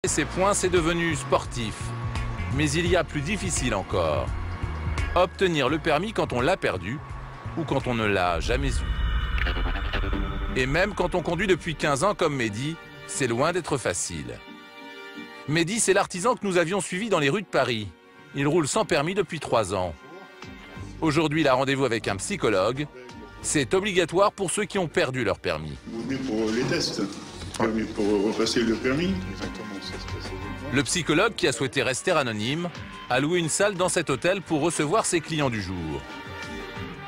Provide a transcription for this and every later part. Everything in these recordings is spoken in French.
ses points, c'est devenu sportif. Mais il y a plus difficile encore. Obtenir le permis quand on l'a perdu ou quand on ne l'a jamais eu. Et même quand on conduit depuis 15 ans comme Mehdi, c'est loin d'être facile. Mehdi, c'est l'artisan que nous avions suivi dans les rues de Paris. Il roule sans permis depuis 3 ans. Aujourd'hui, il a rendez-vous avec un psychologue. C'est obligatoire pour ceux qui ont perdu leur permis. Vous venez pour les tests, pour repasser le permis. Le psychologue, qui a souhaité rester anonyme, a loué une salle dans cet hôtel pour recevoir ses clients du jour.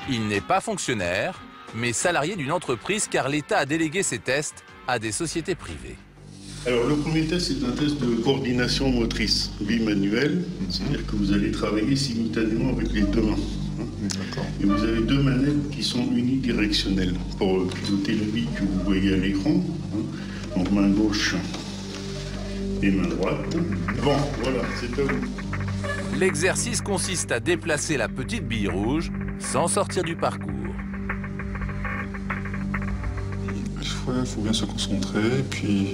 Il n'est pas fonctionnaire, mais salarié d'une entreprise car l'État a délégué ses tests à des sociétés privées. Alors le premier test, c'est un test de coordination motrice bimanuelle, c'est-à-dire que vous allez travailler simultanément avec les deux mains. Et vous avez 2 manettes qui sont unidirectionnelles pour piloter le bille que vous voyez à l'écran. Donc main gauche et main droite. Bon, voilà, c'est à vous. L'exercice consiste à déplacer la petite bille rouge sans sortir du parcours. Il faut bien se concentrer, puis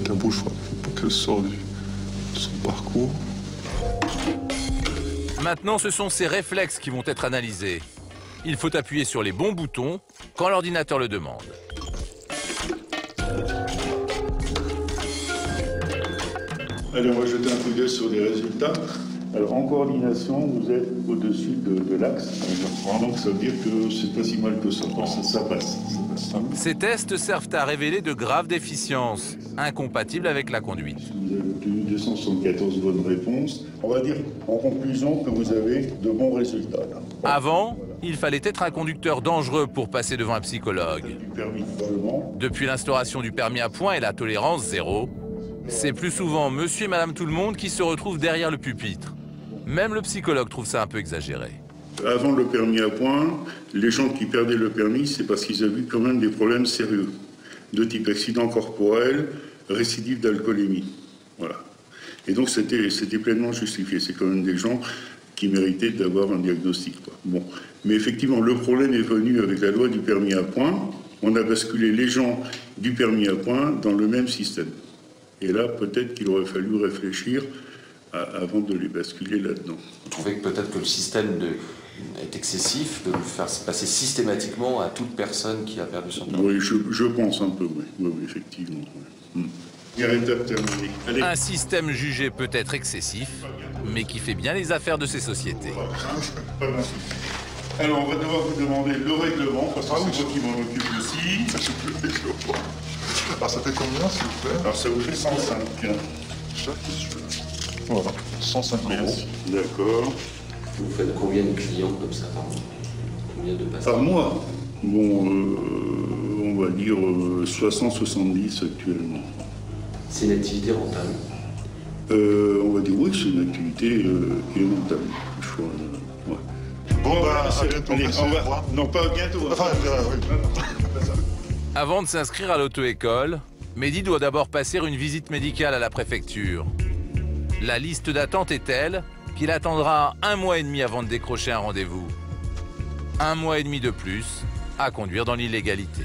la bouche, il ne faut pas qu'elle sorte de son parcours. Maintenant, ce sont ces réflexes qui vont être analysés. Il faut appuyer sur les bons boutons quand l'ordinateur le demande. Allez, on va jeter un coup d'œil sur les résultats. Alors, en coordination, vous êtes au-dessus de l'axe. Donc, ça veut dire que c'est pas si mal que ça. Ça passe. Ces tests servent à révéler de graves déficiences, incompatibles avec la conduite. Vous avez obtenu 274 bonnes réponses. On va dire, en conclusion, que vous avez de bons résultats. Là. Avant, il fallait être un conducteur dangereux pour passer devant un psychologue. Du permis seulement. Depuis l'instauration du permis à points et la tolérance zéro, c'est plus souvent monsieur et madame tout le monde qui se retrouvent derrière le pupitre. Même le psychologue trouve ça un peu exagéré. Avant le permis à points, les gens qui perdaient le permis, c'est parce qu'ils avaient quand même des problèmes sérieux, de type accident corporel, récidive d'alcoolémie. Voilà. Et donc c'était pleinement justifié. C'est quand même des gens qui méritaient d'avoir un diagnostic, quoi. Bon. Mais effectivement, le problème est venu avec la loi du permis à points. On a basculé les gens du permis à points dans le même système. Et là, peut-être qu'il aurait fallu réfléchir avant de les basculer là-dedans. Vous trouvez que peut-être que le système est excessif, de le faire passer systématiquement à toute personne qui a perdu son permis? Oui, je pense un peu, oui, oui effectivement. Oui. Étape terminée. Allez. Un système jugé peut-être excessif, mais qui fait bien les affaires de ces sociétés. Alors, on va devoir vous demander le règlement, parce que c'est moi qui m'en occupe aussi. Alors ça fait combien, s'il vous plaît? Alors ça vous fait 105. Voilà, 105 €. Merci. D'accord. Vous faites combien de clients comme ça par mois? Combien de patients? Par mois? Bon, on va dire 60-70 actuellement. C'est une activité rentable? On va dire oui, c'est une activité qui est rentable. Ouais. Bon, bah, à bientôt. Allez, au revoir. Non, pas bientôt. Enfin, oui. Avant de s'inscrire à l'auto-école, Mehdi doit d'abord passer une visite médicale à la préfecture. La liste d'attente est telle qu'il attendra 1 mois et demi avant de décrocher un rendez-vous. 1 mois et demi de plus à conduire dans l'illégalité.